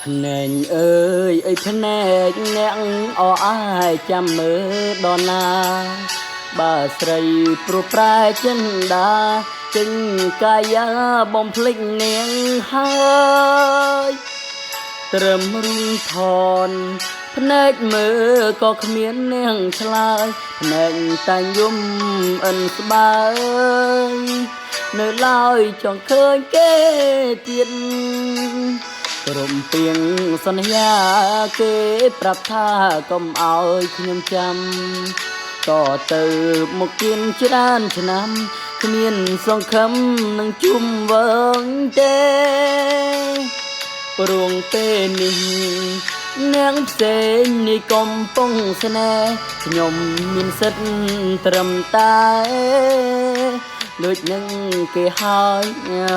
ភ្នែកអើយអើយភ្នែកអ្នកអអាយចាំមើលដល់ណាបើស្រីព្រោះប្រែចិនដាចេញកាយាបំភ្លេចនាងហើយត្រឹមរូងថនភ្នែកមើលក៏គ្មាននាងឆ្លើយភ្នែកតែយំអិនស្បើយនៅឡើយចង់ឃើញគេទៀតក្រុមពីងសន្យាគេប្រាប់ថាកុំឲ្យខ្ញុំចាំតទៅមកគៀនច្រើនឆ្នាំគ្មានសង្ឃឹមនឹងជុំវើងទេព្រោងពេលនេះនាងផ្សេងនេះកំពុងស្នេហ៍ខ្ញុំមានសិទ្ធត្រឹមតែដូចនឹងគេហើយ